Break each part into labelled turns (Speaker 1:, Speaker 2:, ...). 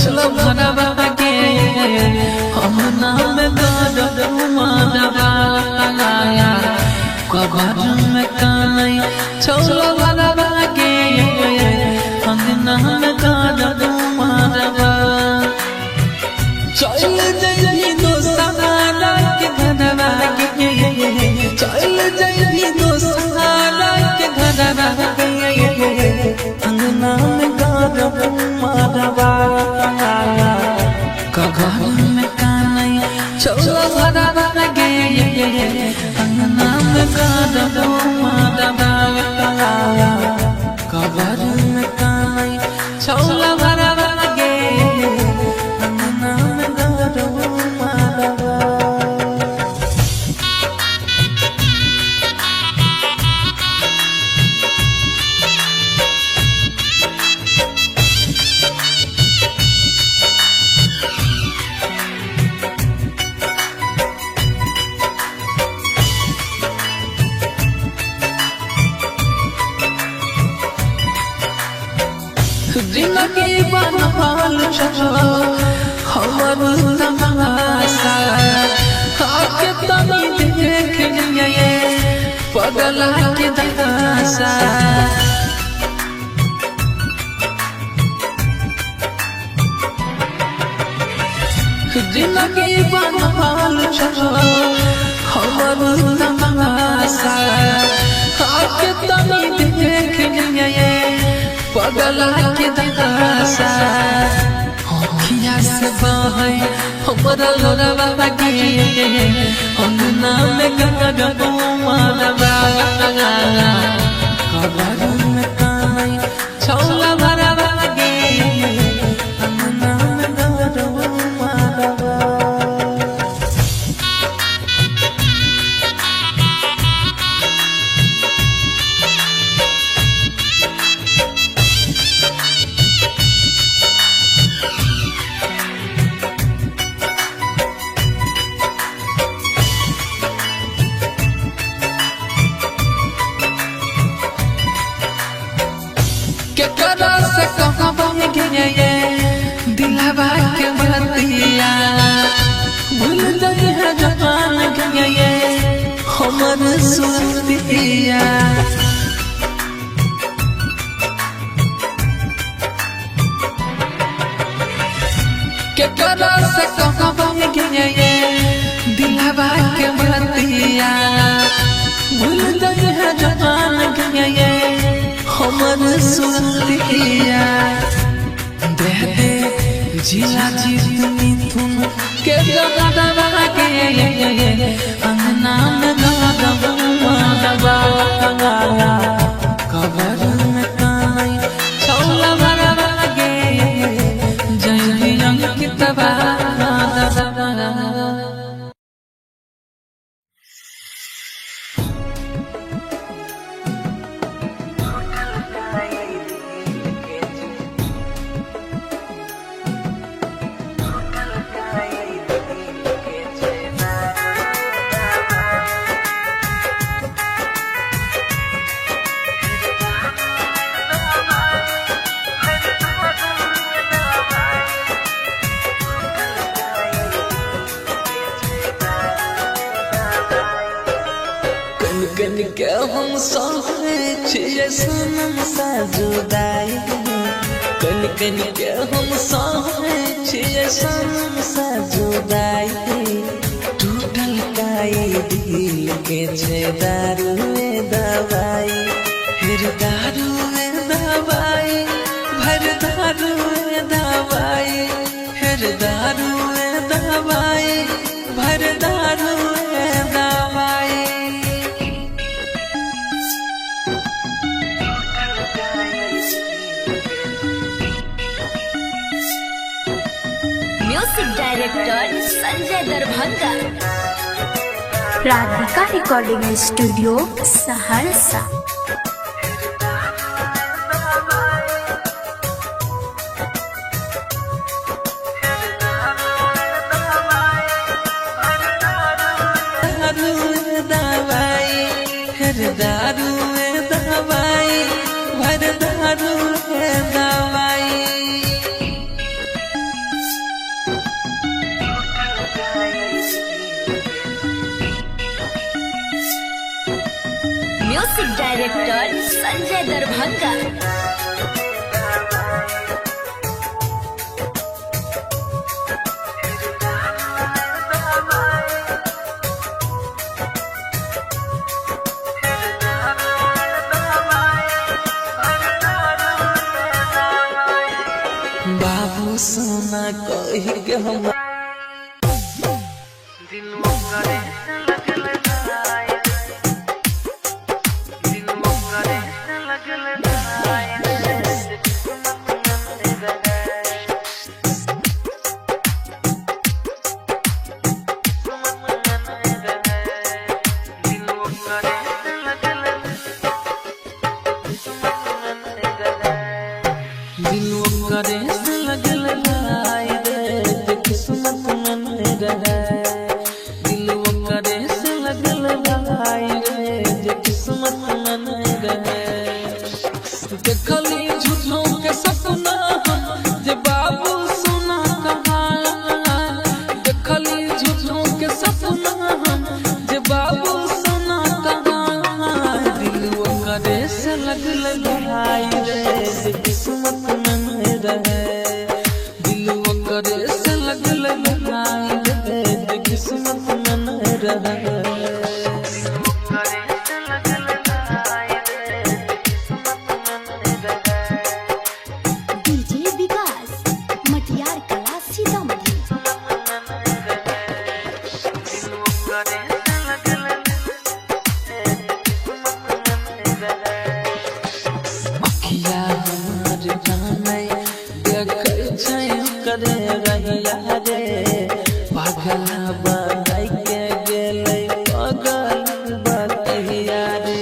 Speaker 1: चौला भरवा के हम नाम गरुआ दबा कबर में कानई चौला भरवा के हम नाम गरुआ दबा चल जई दो सहारा के घरवा के चल जई दो सहारा के घरवा के अंगना में गरुआ दबा कबर में कानई चौला भरवा के अंगना में गरुआ दबा कबर में कानई चौला भरवा के अंगना में गरुआ दबा जिंदगी बनवाल हमर तमाशा आके तनी देख लिए पगला के दशा जिंदगी बनवाल हमर तमाशा आके तनी देख लिए पगला के दशा अखिया से बहे हमरा लोरवा के अंगना में गरुआ दबा कबर में कानई चौला भरवा के अंगना में गरुआ दबा केकरा से कहबम गे दिलवा के बतिया भूल गई है जवान गे हमर सुरतिया केकरा से कहबम गे दिलवा के बतिया भूल गई है जवान गे हमर सुरतिया दे दे जिला जितनी तुम के दबा के अंगना में गरुआ दबा कबर में कानई चौला भरवा के जय अंकित दबा कन के हम सहरे छियै सनम सा जुदाई कन के हम सहरे छियै सनम सा जुदाई टूटल काई दिल के छै दारू में दवाई फिर दारू में दवाई भर दारू में दवाई फिर दारू में दवाई भर दारू में दवाई
Speaker 2: music director Sanjay Darbhanga.
Speaker 3: Radhika recording studio Saharsa.
Speaker 1: दारू में दवाई भर दारू में दवाई
Speaker 2: म्यूजिक डायरेक्टर संजय दरभंगा।
Speaker 1: बाबू सोना कही के हम करे से लगल लाई रे किस्मत में रहे दिल करे से लगल लाई रे किस्मत में रहे देखली झूठों के सपना जे बाबू सोना कहा देखली झूठों के सपना जे बाबू सोना कहा दिल करे से लगल लाई रे किस्मत रहे दिल करे से लगल रे किस्मत में रहे
Speaker 3: डीजे विकास मटियार कला सीतामढ़ी।
Speaker 1: अखिया हमार जाने करे रहिया रे पागल बनाई के गेले पागल बतहिया रे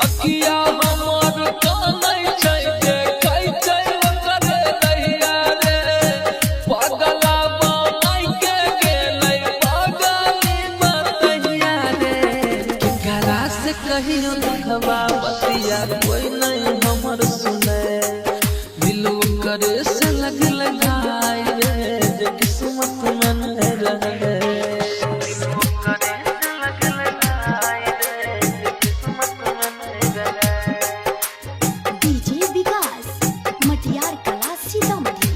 Speaker 1: अखिया हमार जाने छै के कई छै करे रहिया रे पागल बनाई के गेले पागल बतहिया रे केकरा से कहियो देखबा बतिया कोई नहीं हमर सुने दिल करे से लगल किस्मत में रहे
Speaker 3: डीजे विकास मटियार कला सीतामढ़ी।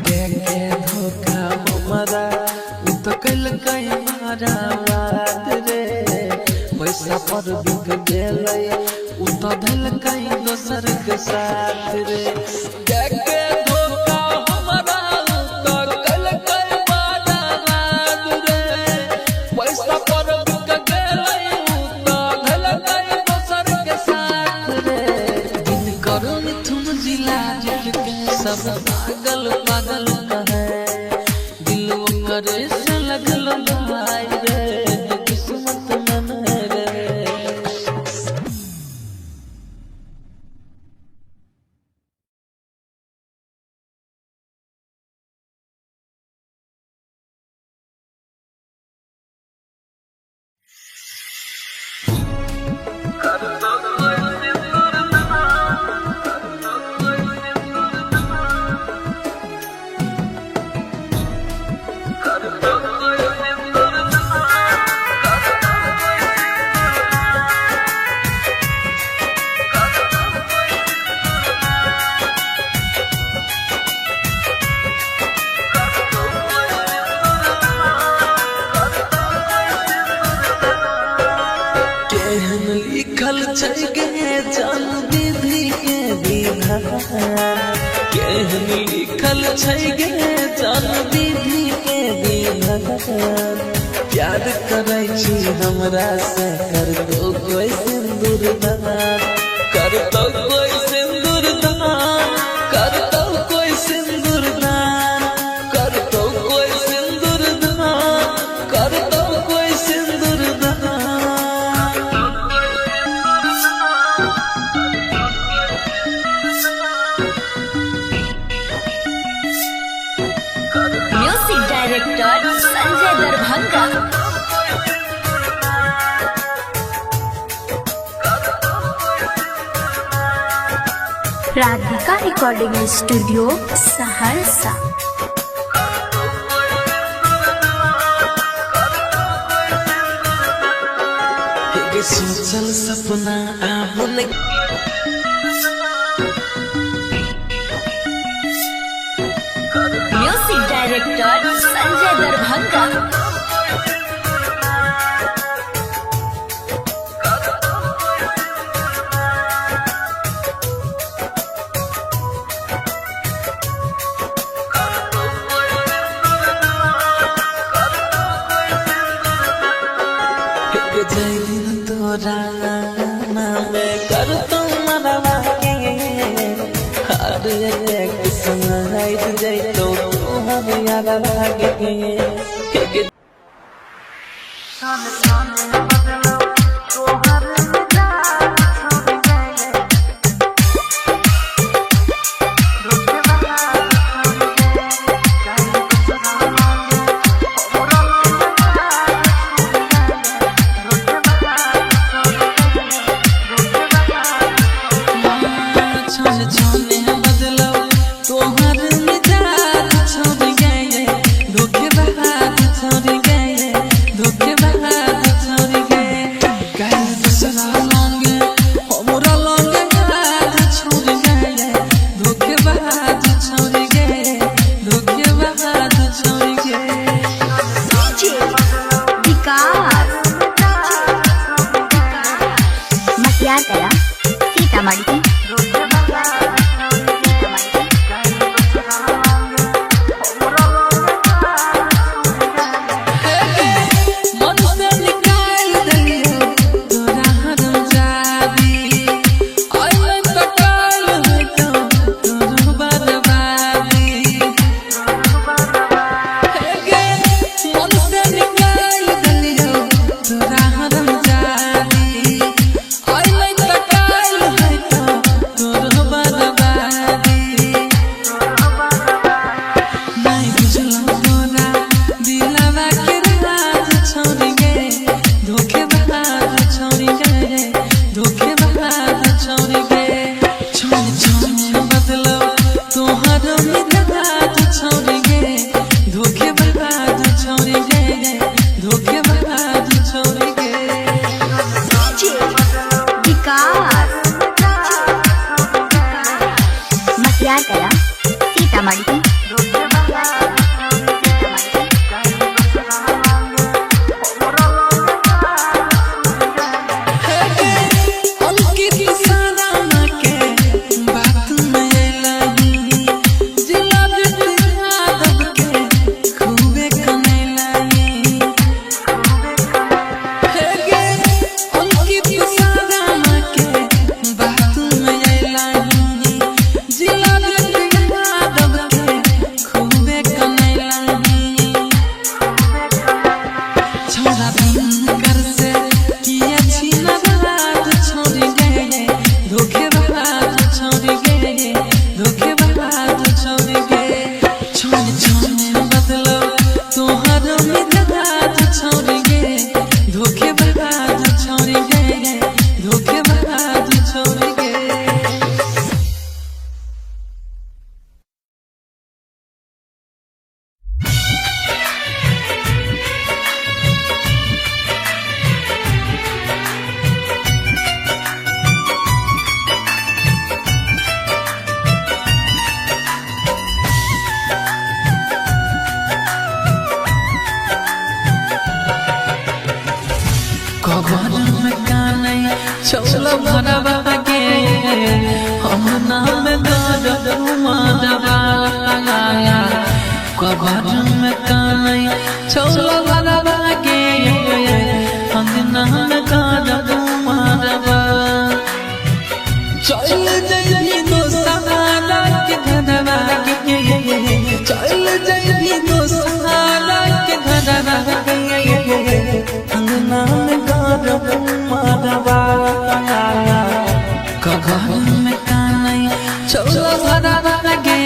Speaker 1: धोखा हमारा तो कल कई मारा बात रे पैसा पर बिक गेलै तो धल कई दोसर के साथ रे के धोखा हमारा तो कल कई मारा बात रे पैसा पर बिक गेलै तो धल कई दोसर के साथ रे दिन करो तुम जिला के सब पागल पागल कहे दिल करे से लगल लाई रे किस्मत में रहे लिखल छै गे जान विधि के विधान केहन लिखल छै गे जान विधि के विधान प्यार करै छी हमरा से कर दो कोई सिंदूर दान कर दो कोई सिंदूर दान कर दो कोई सिंदूर दान कर दो कोई सिंदूर दान कर दो कोई सिंदूर दान
Speaker 2: music director Sanjay Darbhanga.
Speaker 3: Radhika recording studio Saharsa.
Speaker 1: के सोचल सपना आबुन
Speaker 2: म्यूजिक डायरेक्टर संजय दरभंगा।
Speaker 1: जैन तोरा नाम कर तुम मनवा के हर एक सुनाई जै तो हम यार लागे
Speaker 3: मटियार कला सीतामढ़ी। मटियार कला सीतामढ़ी।
Speaker 1: कबर में काने चौला भरवा के हम नाम गद माधवा लगाया। कबर में काने चौला भरवा के हम नाम गद माधवा। चल जइबी तो सहारा के धरवा के चल जइबी तो सहारा के धरवा के अंगना में गद माधवा। कबर में काने चौला भरवा के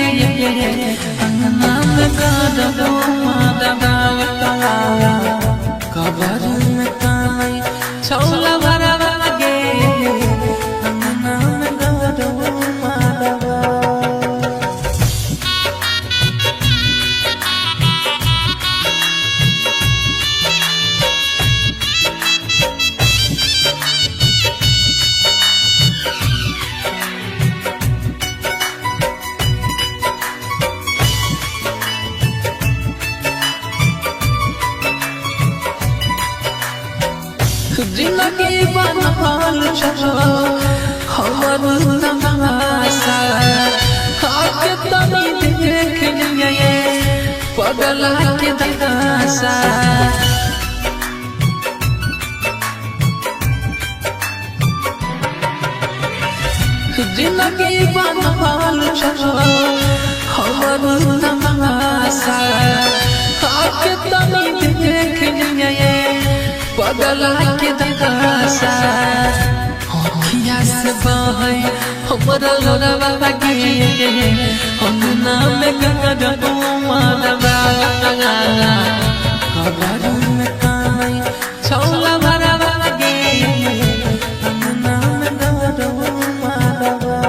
Speaker 1: अंगना में गद माधवा। कबर में काने चौला भरवा के अंगना में गद माधवा। बनल छो हमर तमाशा आके तनी देख लिए पगला के दशा जिंदगी बनल छो हमर तमाशा आके तनी देख लिए पगला के दशा अखिया से बहे हमरा लोरवा गे अंगना में गगन मारवा कबर में काई छौला भरवा गे अंगना में गगन मारवा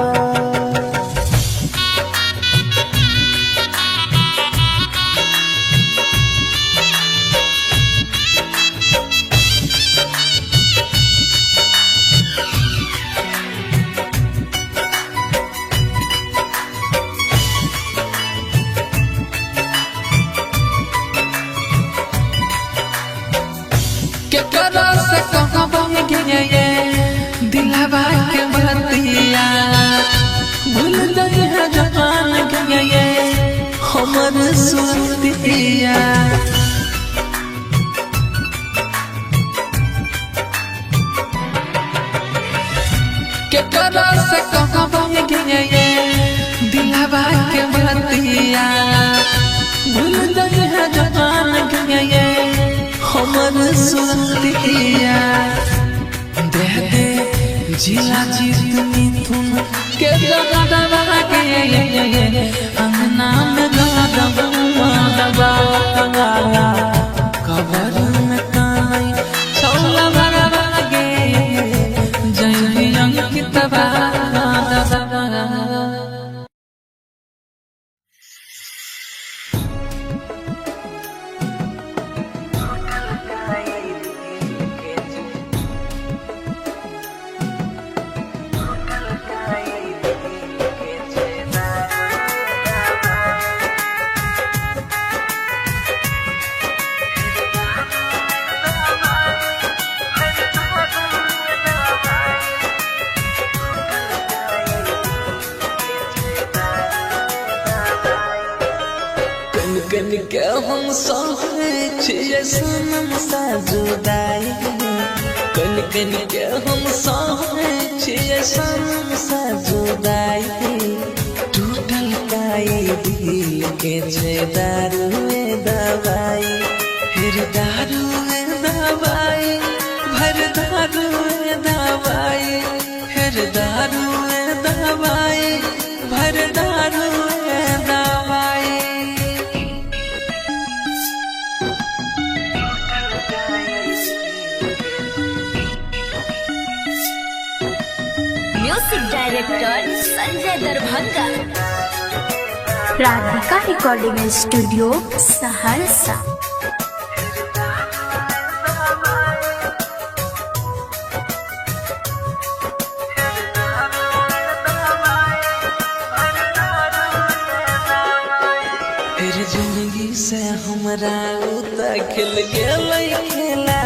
Speaker 1: केकरा से कहबे गे दिलवा के बतिया भूल गई है जहान गे हमर सुरतिया केकरा से कहबे गे दिलवा के बतिया भूल गई है जहान गे हमर सुरतिया दे दे जिला जितनी तुम के दबा के अंगना में दबा कबर में काई छौला भरवा गे जय अंकितवा कन के हम सहै छियै सनम सा जुदाई कन के हम सहै छियै सनम सा जुदाई टूटल काई दिल के छै दारुए दवाई फिर दारुए दवाई भर दारुए दवाई फिर दारुए दवाई भर दारुए दवाई
Speaker 2: music director Sanjay Darbhanga.
Speaker 3: Radhika recording studio Saharsa.
Speaker 1: फिर जिंदगी से हमरा उता खिल गेलै खेला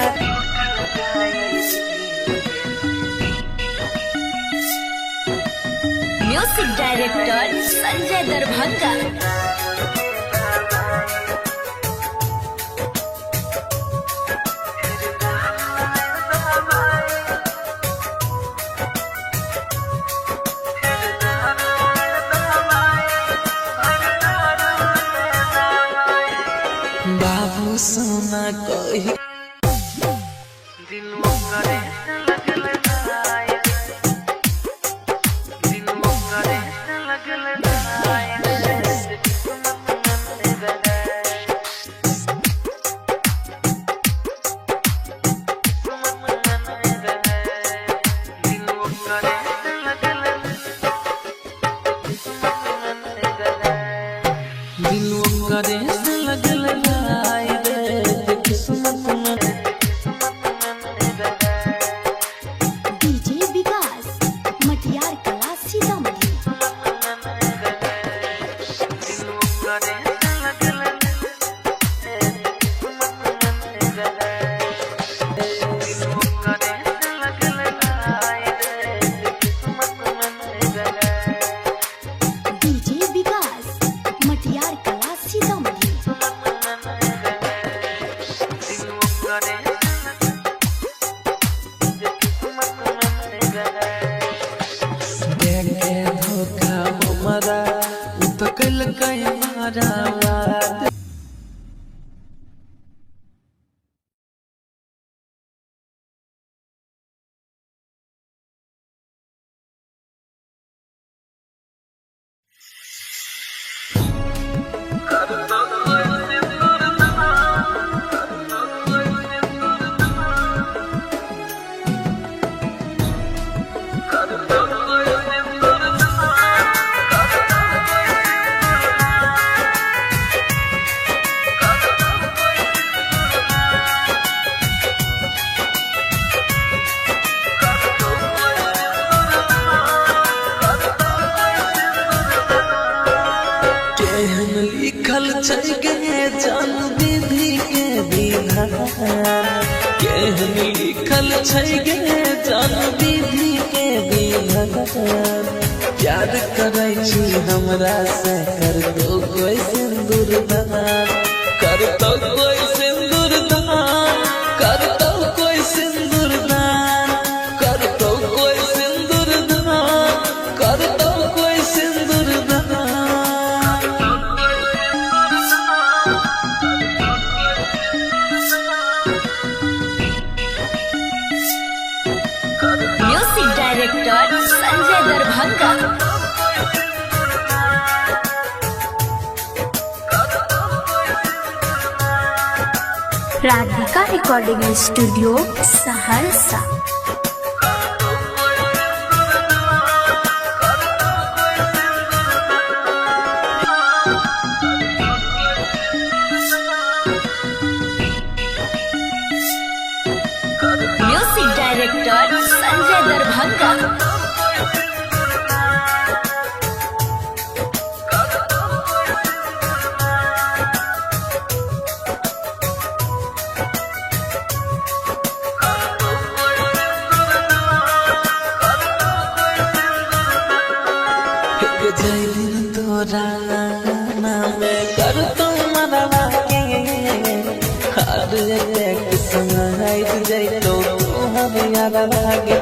Speaker 2: म्यूजिक डायरेक्टर संजय दरभंगा।
Speaker 1: बाबू सोना कही
Speaker 3: डीजे विकास मटियार कला सीतामढ़ी।
Speaker 1: कैल कई मारा वाद। लिखल छै गे जन विधि के विधान, केहन लिखल छै गे जन विधि के विधान। प्यार करे छी हमरा से कर दो कोई सिंदूर दान, कर दो कोई सिंदूर दान, कर दो कोई सिंदूर दान, कर दो कोई सिंदूर दान, कर दो कोई सिंदूर दान।
Speaker 2: Music director Sanjay Darbhanga.
Speaker 3: Radhika recording studio Saharsa.
Speaker 2: Music director Sanjay Darbhanga.
Speaker 1: Jaylin तोरा नाम कर तुम्हारा के हर एक संग आइत जैलो हमारा लागे।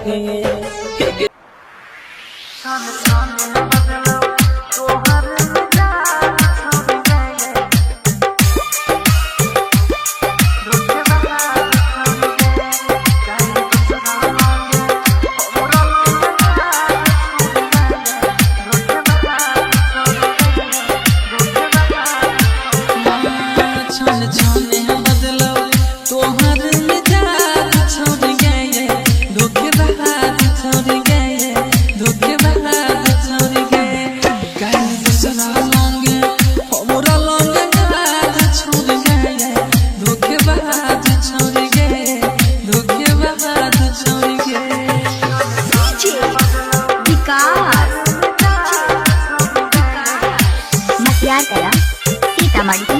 Speaker 3: मटियार कला सीतामढ़ी।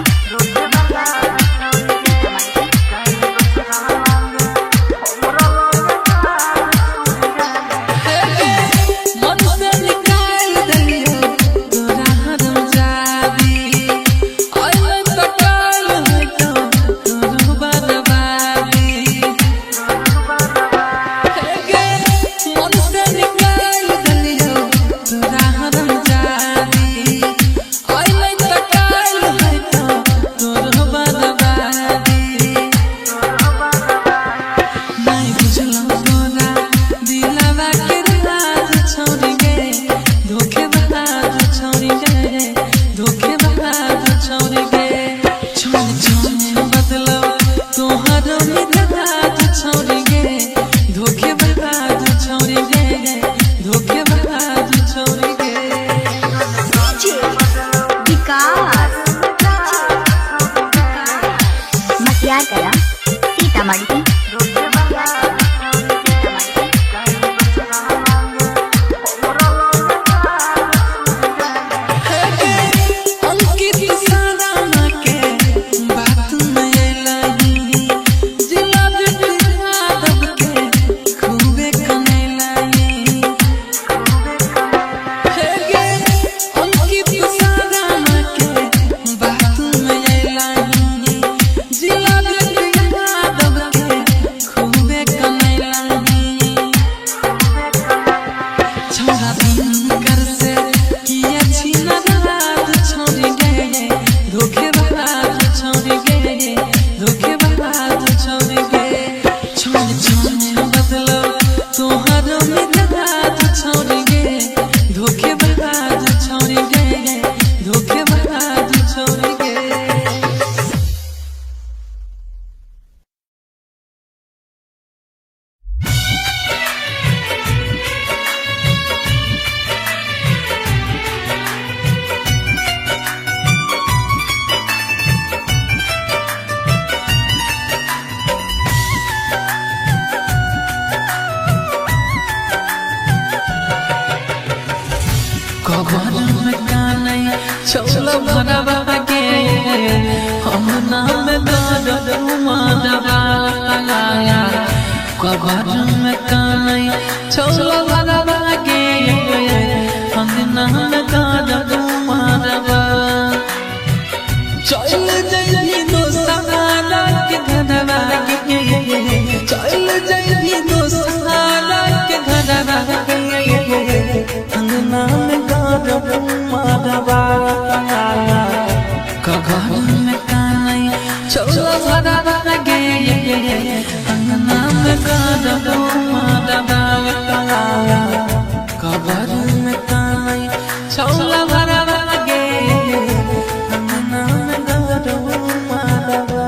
Speaker 3: मटियार कला सीतामढ़ी।
Speaker 1: जिला चौला भरवा के हम नाम गाद माधवा कबर में कानई चौला भरवा के हम नाम गाद माधवा चल जइबी दोसहारा के घरवा के चल जइबी दोसहारा के घरवा अंगना में गाद माधवा कबर में कानई चौला भरवा के अंगना में गाद माधवा कबर में कानई चौला भरवा के अंगना में गाद माधवा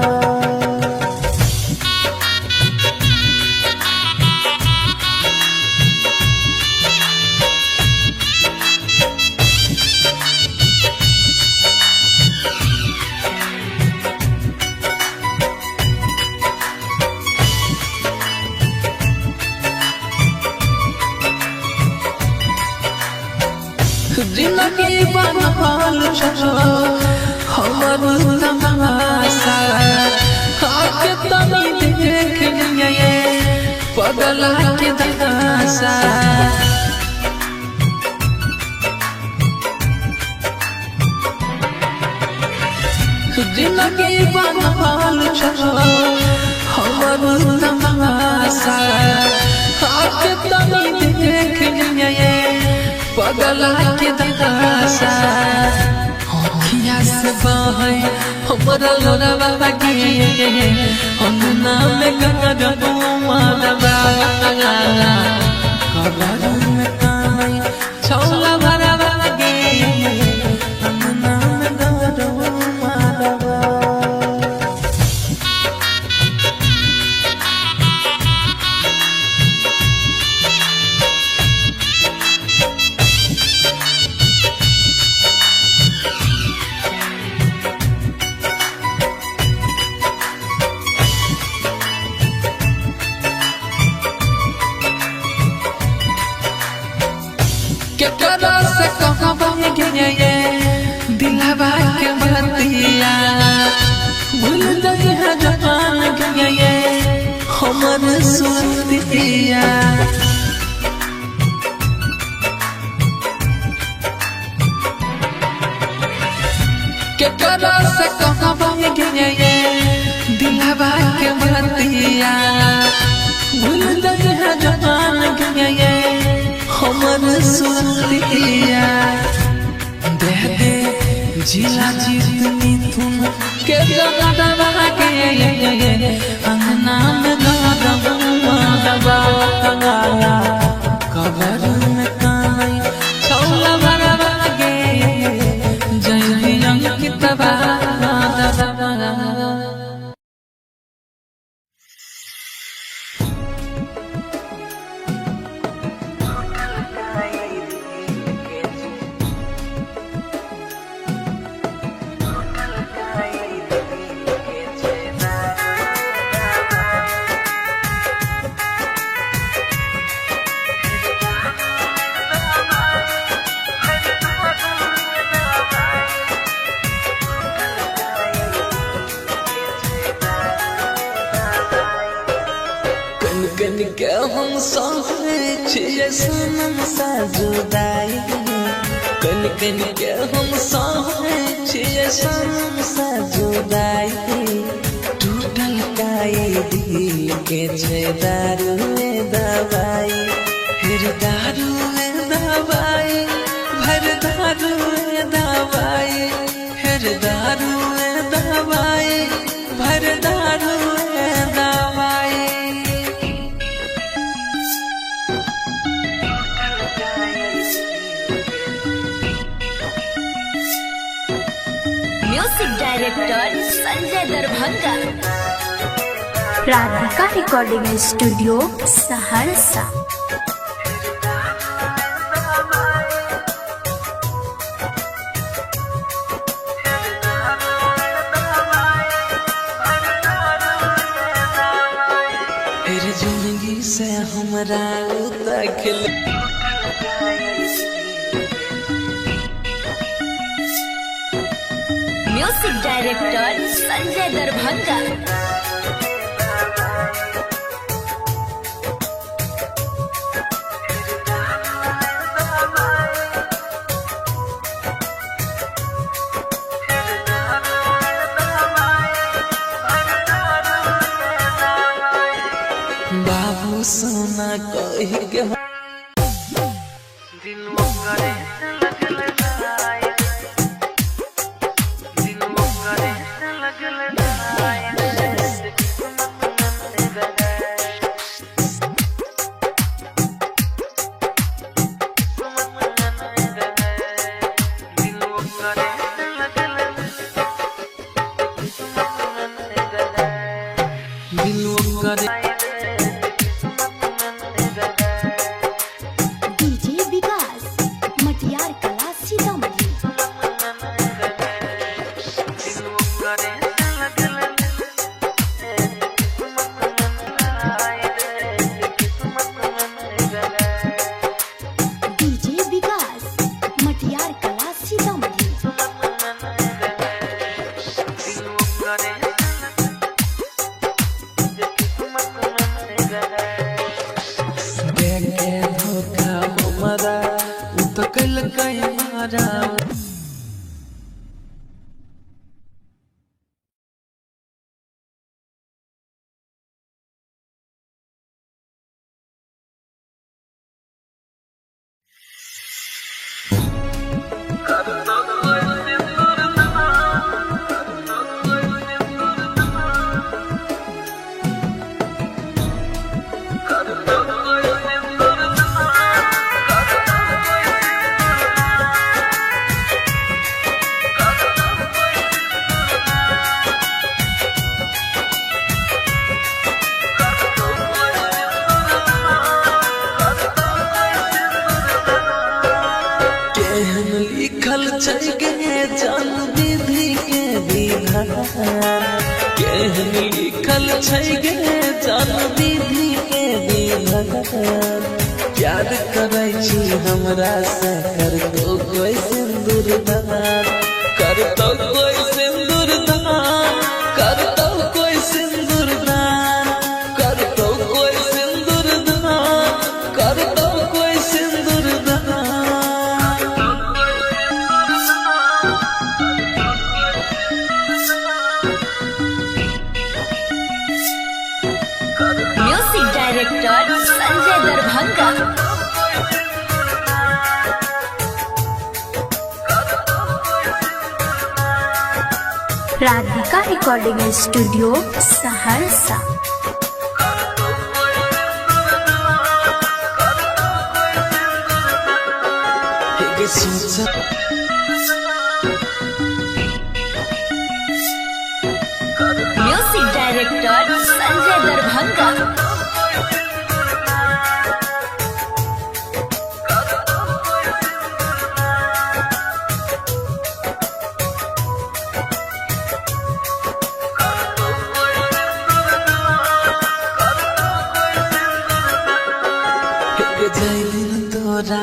Speaker 1: जिंदगी बनल छो हमर तमाशा आके तनी देख लिए पगला के दशा जिंदगी बनल छो हमर तमाशा आके तनी देख लिए पगला के दशा अखिया से बहे हमरा लोरवा के अंगना में गाद माधवा कबर में कानई चौला भरवा के अंगना में गाद माधवा केकरा से कहबा गे दिलवा के बतिया भूल गई है जवान गे हमर सुरतिया केकरा से कहबा गे दिलवा के बतिया भूल गई है जवान गे हमर सुरतिया दे दे जिला जीतनी तुम के जगदवा के अंगना में गाद माधवा कबर में कानई चौला भरवा के जइबी अंकितवा कन के हम सहरे छियै सनम सा जुदाई कन के हम सहरे छियै सनम सा जुदाई टूटल काई दिल के छै दारू में दवाई फिर दारू में दवाई भर दारू में दवाई फिर दारू में दवाई भर दारू में दवाई
Speaker 2: music director Sanjay Darbhanga.
Speaker 3: Radhika recording studio Saharsa.
Speaker 1: जिंदगी से हमरा तक
Speaker 2: म्यूजिक डायरेक्टर संजय दरभंगा।
Speaker 1: बाबू सोना कह के दिल करे लगल जाए, दिल करे लगल जाए, दिल करे लगल, दिल करे
Speaker 3: डीजे विकास मटियार कला सीतामढ़ी। डीजे विकास मटियार कला सीतामढ़ी।
Speaker 1: देखे धोखा हमारा उ तो कल कई मारा। केहन लिखल चल गए जन विधि के विधान, केहन लिखल चल गए जन विधि के विधान। याद करे छी हमरा से कर तो कोई सिंदूर दान, कर तो कोई सिंदूर दान, कर तो कोई सिंदूर दान, कर तो कोई सिंदूर दान, कर तो कोई सिंदूर दान।
Speaker 2: Music director Sanjay Darbhanga.
Speaker 3: Radhika recording studio Saharsa.
Speaker 2: Music director Sanjay Darbhanga.
Speaker 1: Jain तोरा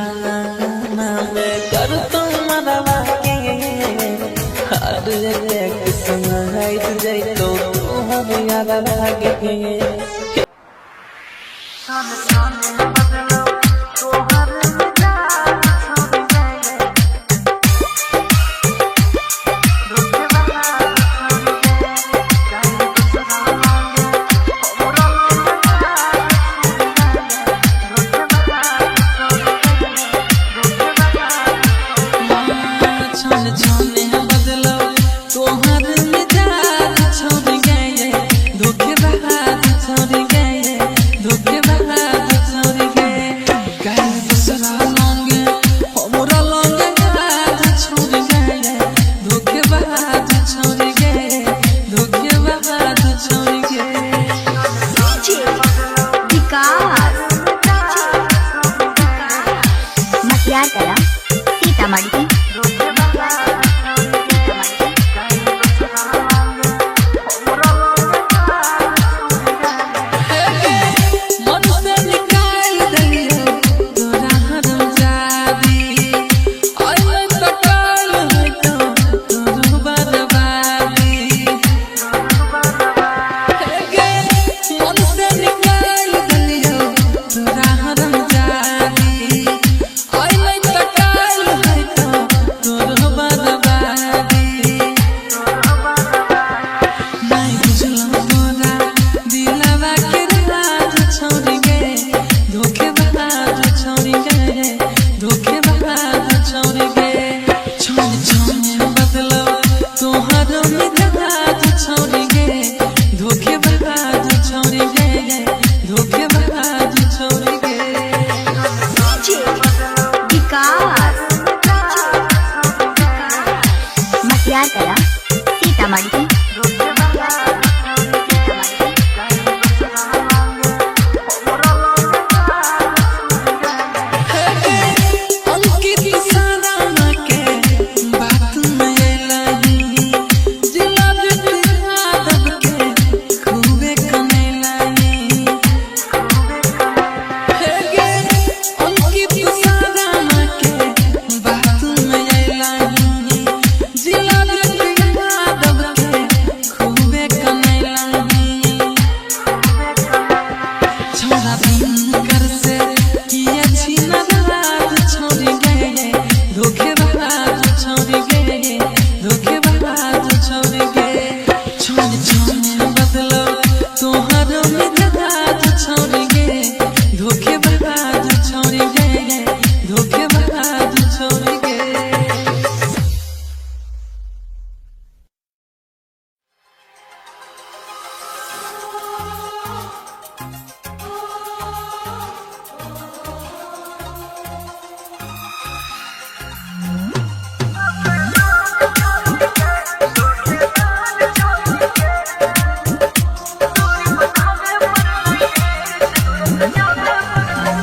Speaker 1: नाम कर तो मरवा के, हर एक समय जाई तो हम याद लागे।
Speaker 3: मटियार कला सीतामढ़ी। मटियार कला Sitamarhi.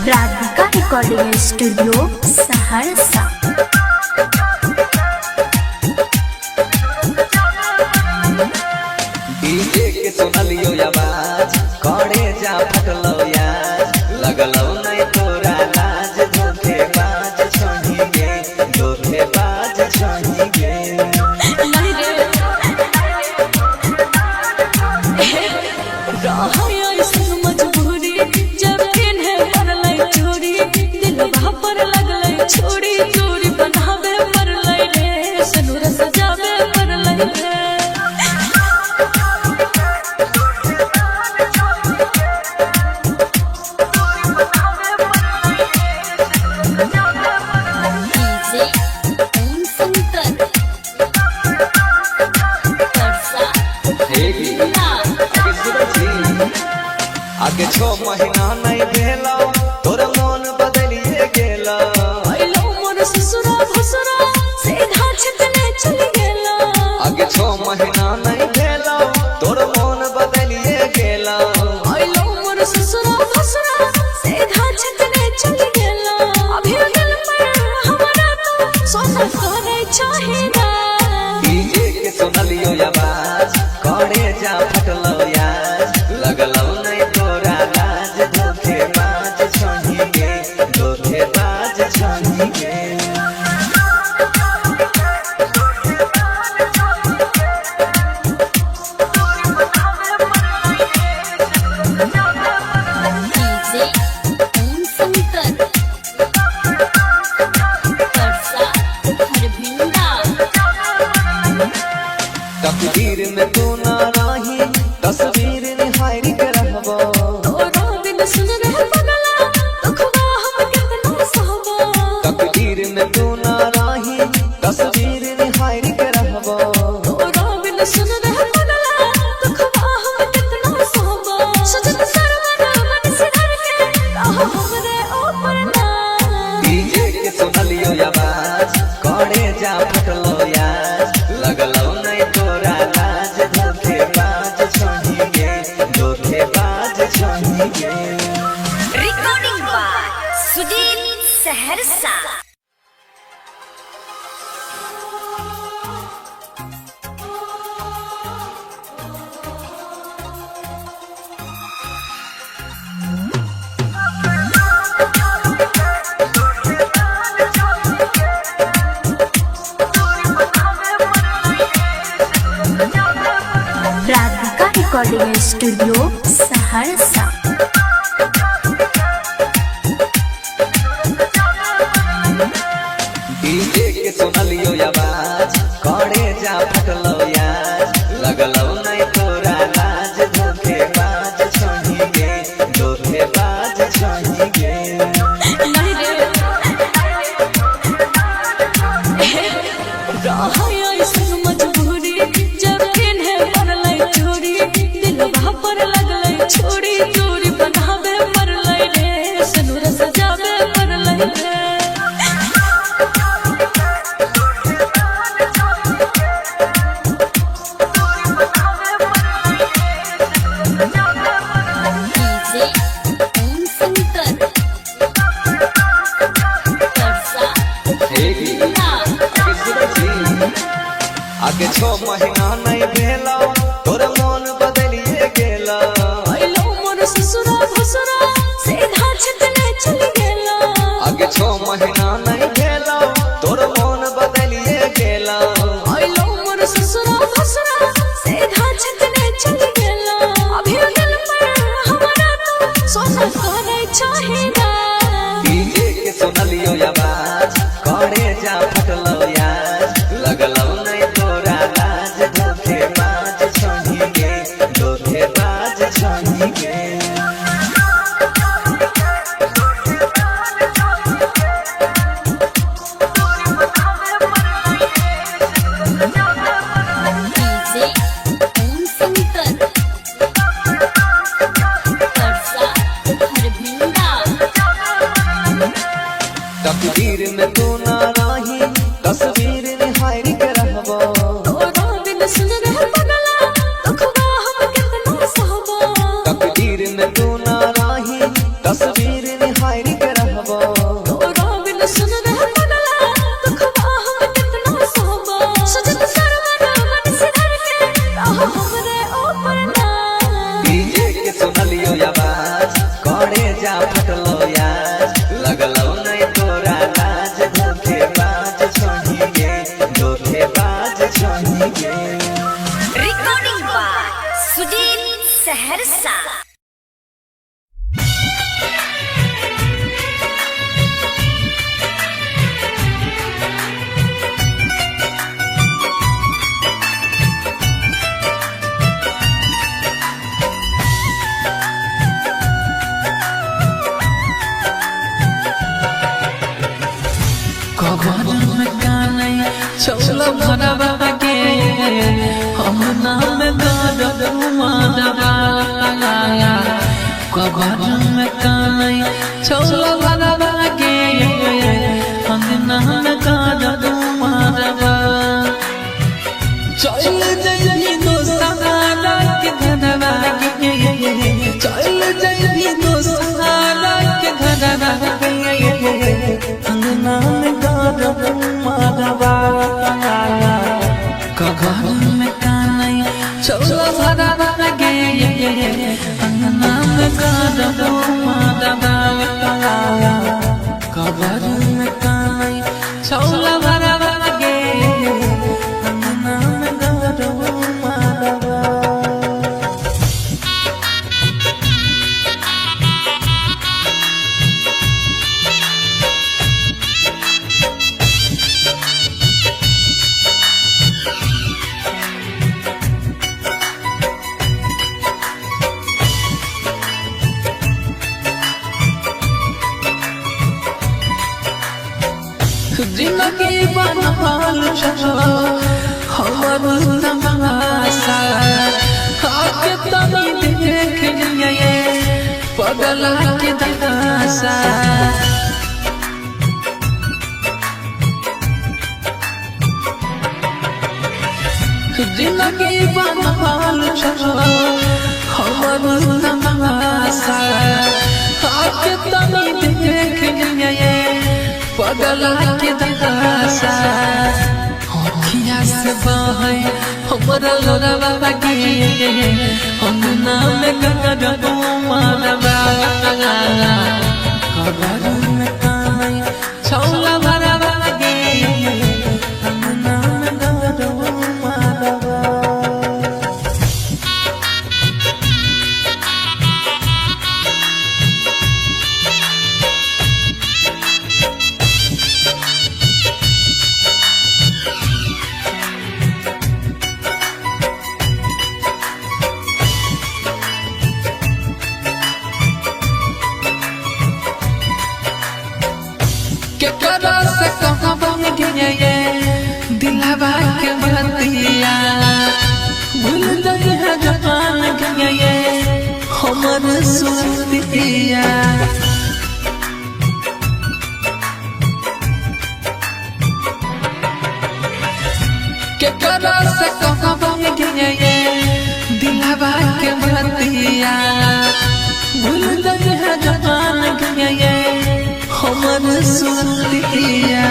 Speaker 3: Radhika recording studio Saharsa.
Speaker 1: DJ के सुनलियो आवाज करे जा फटलो यार लगलो नहीं तोरा लाज धोखेबाज छही गे धोखेबाज छही गे
Speaker 2: छोड़ी दूरी बनावे पर लई रे सनुर सजावे पर लई रे
Speaker 1: आगे 6 महीना नहीं भेलो तोर मन बदलिए गेलो
Speaker 2: आइलो मोर ससुरा भसुरा सीधा छतने चली गेलो
Speaker 1: आगे 6 महीना नहीं भेलो तोर मन बदलिए गेलो
Speaker 2: आइलो मोर ससुरा भसुरा सीधा छतने चली गेलो अभी दिल पर हमारा तो सोना करे चाहिदा
Speaker 1: डीजे के सुनलियो आवाज करे जा फटलो यार लगलो नहीं तोरा लाज धोखेबाज छही गे धोखेबाज छही गे तकदीर में तू ना रही तस्वीर निहारी के रहबो
Speaker 2: तोरा बिन सुन रहे पगला दुखवा हम कितना सहबो
Speaker 1: तकदीर में तू ना रही तस्वीर निहारी के रहबो
Speaker 2: तोरा बिन सुन रहे पगला दुखवा हम कितना सहबो सजन सरवर मन सिधर के रहो हमरे ऊपर ना
Speaker 1: डीजे के सुनलियो आवाज करे जा फटलो यार लगलो नहीं तोरा लाज धोखेबाज छही गे धोखेबाज छही गे
Speaker 2: recording by Sudeep Saharsa.
Speaker 3: Radhika recording studio Saharsa.
Speaker 1: DJ के सुनलियो आवाज करे जा फटलो यार लगलो नहीं तोरा लाज धोखेबाज छही गे धोखेबाज छही गे
Speaker 2: नहीं रे रहाया इस मजबूरी जब किन्हे पर लई छोड़ी दिल वहाँ पर लगलई छोड़ी दूरी बनावे पर लई रे सनुर सजावे पर लई रे
Speaker 1: आगे 6 महीना नहीं भेला तोर मन बदलिए गेला
Speaker 2: आइलो मोर ससुरा भसुरा सीधा छतने चल गेला
Speaker 1: आगे 6 महीना नहीं भेला तोर मन बदलिए गेला
Speaker 2: आइलो मोर ससुरा भसुरा सीधा छतने चल गेला अभी दिल पर हमारा तो सोना करे चाहिदा
Speaker 1: डीजे के सुनलियो आवाज करे जा फटलो यार लगलो नहीं तोरा लाज धोखेबाज छही गे
Speaker 3: डीजे ओम शंकर परसा हरभिंडा
Speaker 1: तकदीर में तू ना रही तस्वीर निहार के रहबो
Speaker 2: तोरा बिन सुन रह पगला दुखवा हम कितना सहबो
Speaker 1: तकदीर में तू ना रही तस्वीर निहार के रहबो
Speaker 2: तोरा बिन सुन रह पगला दुखवा हम कितना सहबो सजन सरवरा मन से धर के रहो हमरे ऊपर ना
Speaker 1: डीजे के सुनलियो आवाज करे जा फटलो यार लगलो नहीं तोरा लाज धोखेबाज छही गे
Speaker 3: रिकॉर्डिंग बाय सुदीप सहरसा
Speaker 1: कबर में काने चौला भरवा के हम नाम गरब मारवा कबर में काने चौला भरवा के हम नाम गरब मारवा चल जइबी दोस्ताना के घरवा के चल जइबी दोस्ताना के घरवा के अंगना में गरब मारवा कबर में काने चौला भरवा के अंगना में गरब मारवा कबर में काने चौला भरवा के अंगना में गरब मारवा जिंदगी बनल छो हमर तमाशा आके तनी देख लिए पगला के दशा जिंदगी बनल छो हमर तमाशा आके तनी देख लिए पगला के दशा अखिया से बहे हमरा लोरवा के अंगना में गरब मारवा कबर में काने चौला भरवा के अंगना में गरब मारवा केकरा से कहबा गे दिलवा के बतिया भूल गई है जहान गे हमर सुरतिया केकरा से कहबा गे दिलवा के बतिया भूल गई है जहान गे हमर सुरतिया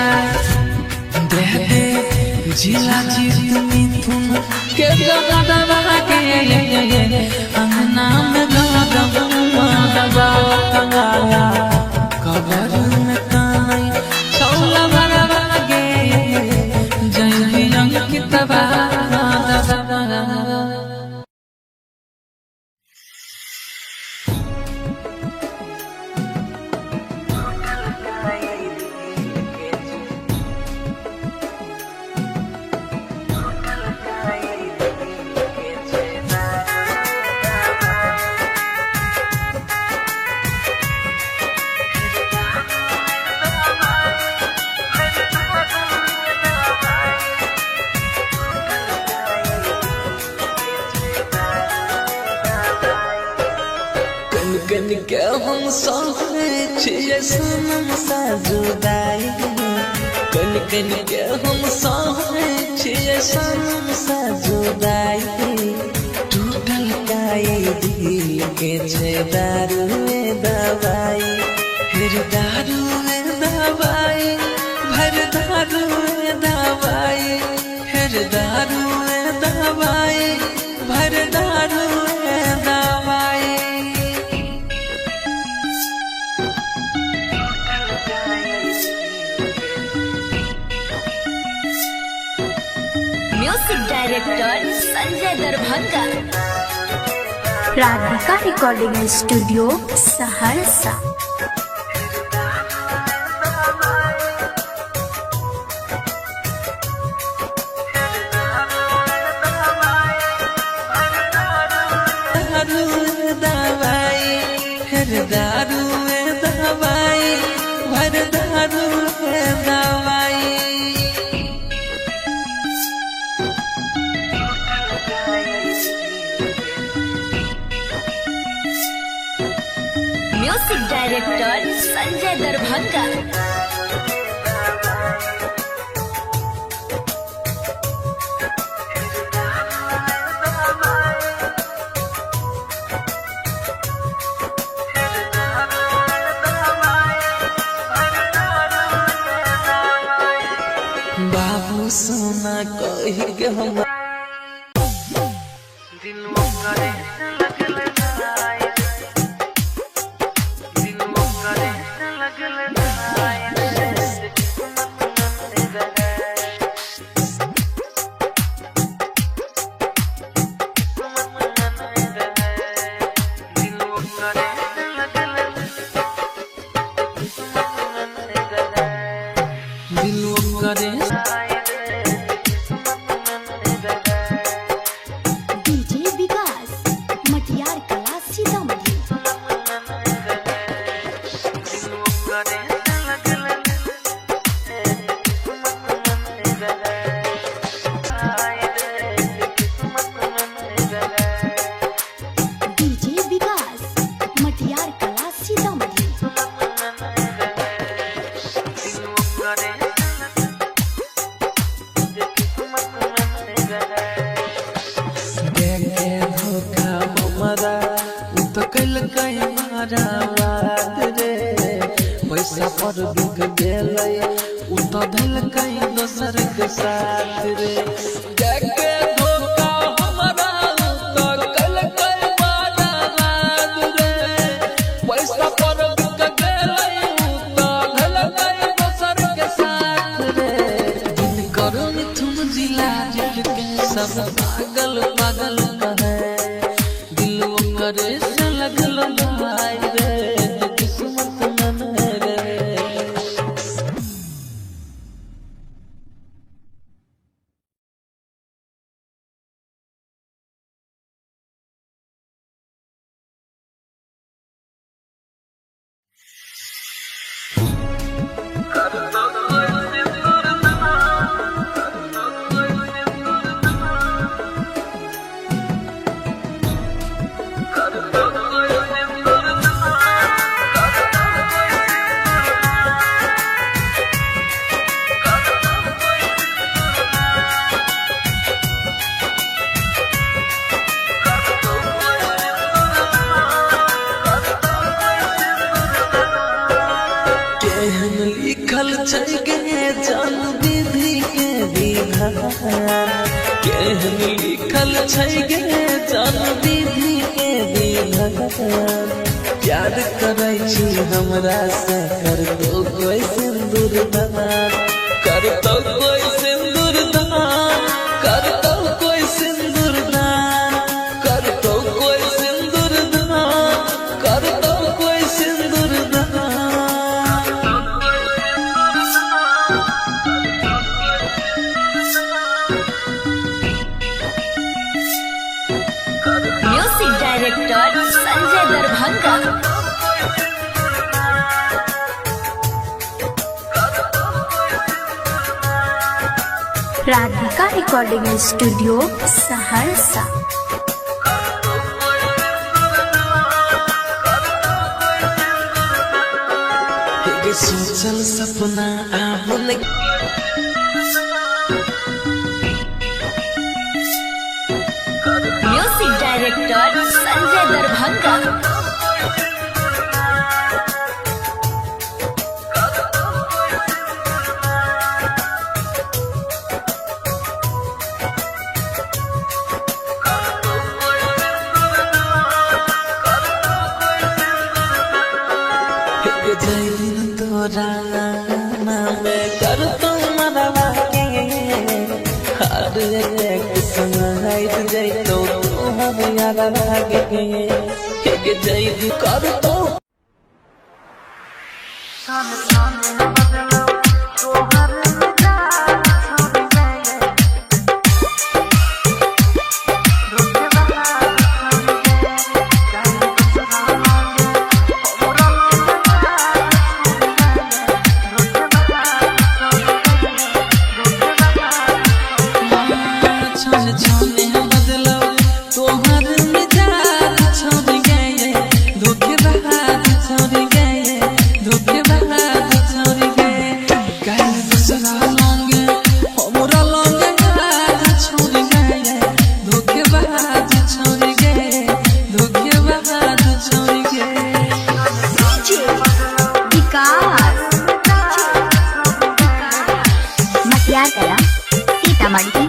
Speaker 1: दे दे जिला जीत मिथुन के दबा के अंगना में दबा कबर में काई छौला बरबा गे जय अंकित बा कन के हम सहरे छियै सनम साजुदाई कन के हम सहरे छियै सनम साजुदाई टूटल काई दिल के छै दारू दवाई फिर दारू दवाई भर दारू दवाई फिर दारू दवाई भर दारू दवाई
Speaker 3: music director Sanjay Darbhanga.
Speaker 4: Radhika recording studio Saharsa.
Speaker 1: दारू दवाई फिर दारू दवाई भर दारू दवाई
Speaker 3: म्यूजिक डायरेक्टर संजय दरभंगा।
Speaker 1: बाबू सोना कही के हम दिल करे लगल जाए दिल करे लगल करे
Speaker 3: डीजे विकास मटियार कला सीतामढ़ी। डीजे विकास मटियार कला सीतामढ़ी।
Speaker 1: पैसा पर बिक गेलै उ त भेल कई दोसर के साथ रे जाके धोखा हमरा उ त कल कई बारात रे पैसा पर बिक गेलै उ त भेल कई दोसर के साथ रे दिन करो मिथुन जिला के सब पागल पागल कहे दिल करे से लगल भाई रे केहन लिखल छै गे जन्मदिन के दिन प्यार करै छी हमरा से कर तो कोई सिंदूर दान कर तो कोई सिंदूर दान कर तो कोई सिंदूर दान कर तो कोई सिंदूर दान कर तो कोई सिंदूर दान।
Speaker 3: Music director Sanjay Darbhanga.
Speaker 4: Radhika recording studio Saharsa.
Speaker 1: सोचल सपना आवन
Speaker 3: म्यूजिक डायरेक्टर संजय दरभंगा।
Speaker 1: जैन तोरा नाम कर तुम्हारा हर एक समय जैतो तुम्हारे यार लागे जैन कर तो
Speaker 3: सीतामढ़ी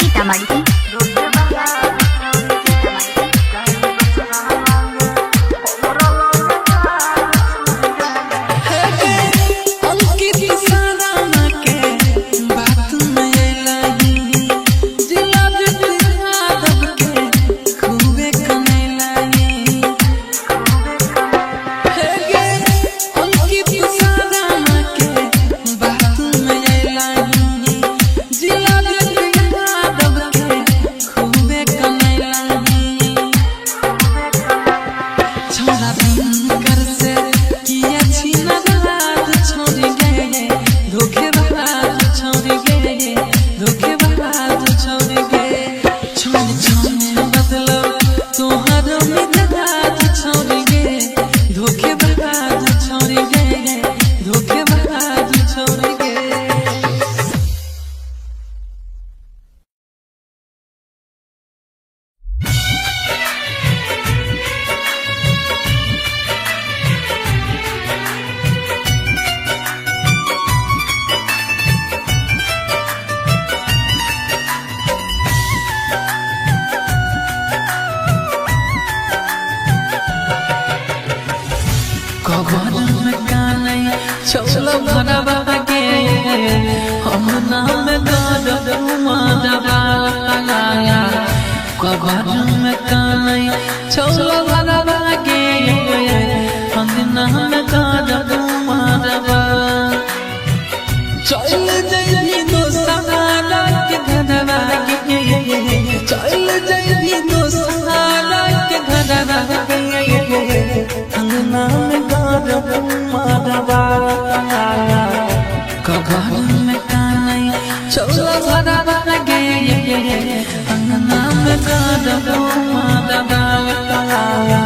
Speaker 3: सीतामढ़ी
Speaker 1: जिला अंगना में गरबुआ दबाया कबर में कानई चौला भरवा गे अंगना में गरबुआ दबा चल जइबी दोसहारा के घरवा गे चल जइबी दोसहारा के घरवा गे अंगना में गरबुआ दबाया कबर में कानई चौला भरवा गे अंगना में गरबुआ दबाया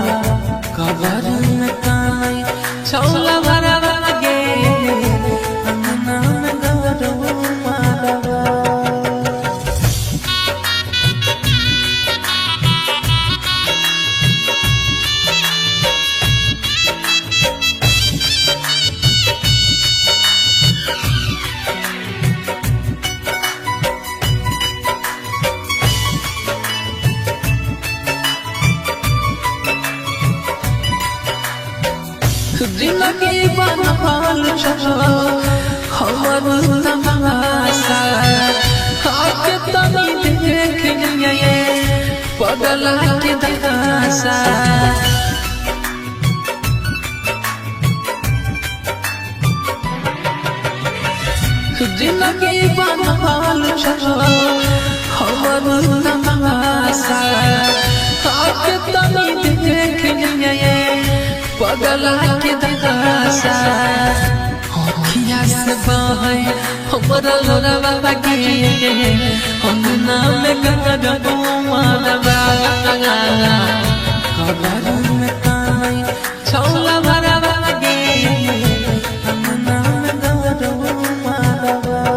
Speaker 1: कबर में कानई चौला भरवा गे अंगना में गरबुआ दबाया जिंदगी बनल छो हमर तमाशा आके तनी देख लिए पगला के दशा जिंदगी बनल छो हमर तमाशा आके तनी देख लिए पगला के दशा अखिया से बहे हमरा लोरवा गे अंगना में गरबुआ दबाया कबर में कानई चौला भरवा गे अंगना में गरबुआ दबाया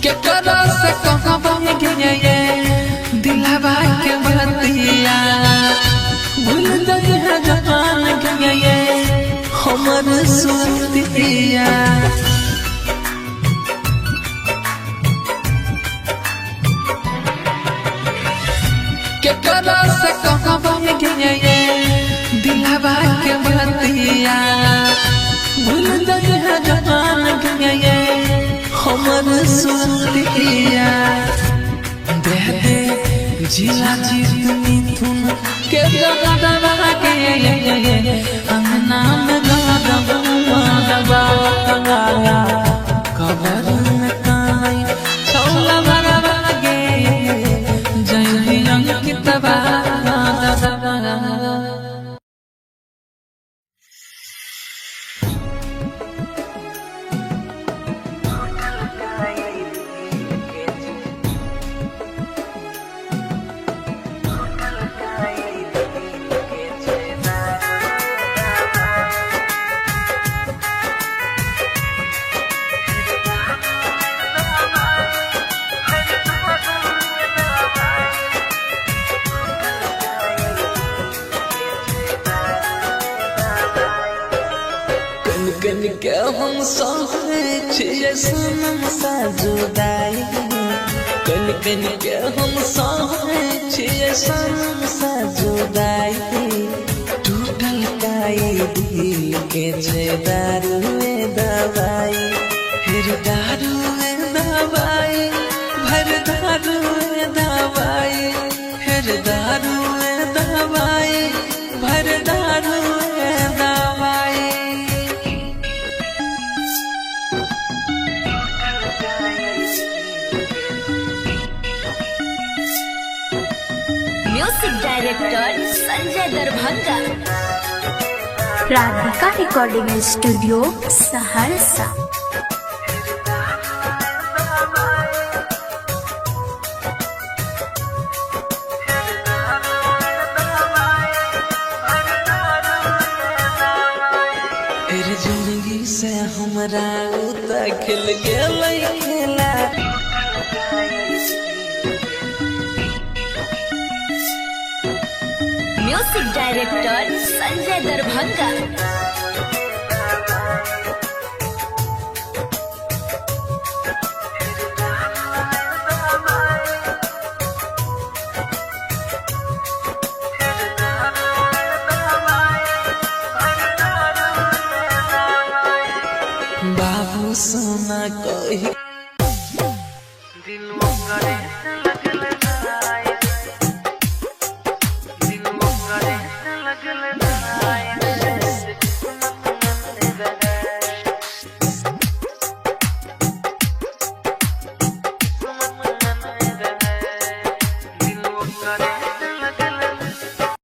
Speaker 1: केकरा से कहबा गे दिलवा के बतिया भूल गए है जवान गे हमर सुतिया केकरा से कहबा गे दिलवा के बतिया भूल गए है जवान गे हमर सुतिया दे दे जिला जितनी तुम के दबा के अंगना में गरबुआ दबाया कबर में कानई चौला भरवा गे जइबी अंकितवा दबाया कन के हम सहरे छियै सनम सा जुदाई कन के हम सहरे छियै सनम सा जुदाई टूटल काई दिल के छै दारुए दवाई फिर दारुए दवाई भर दारुए दवाई फिर दारुए दवाई भर दारुए दवाई
Speaker 3: music director Sanjay Darbhanga.
Speaker 4: Radhika recording studio Saharsa.
Speaker 1: जिंदगी से हमरा खिल गेलै खेला
Speaker 4: म्यूजिक डायरेक्टर संजय दरभंगा।
Speaker 1: बाबू सोना कही दिल करे लगल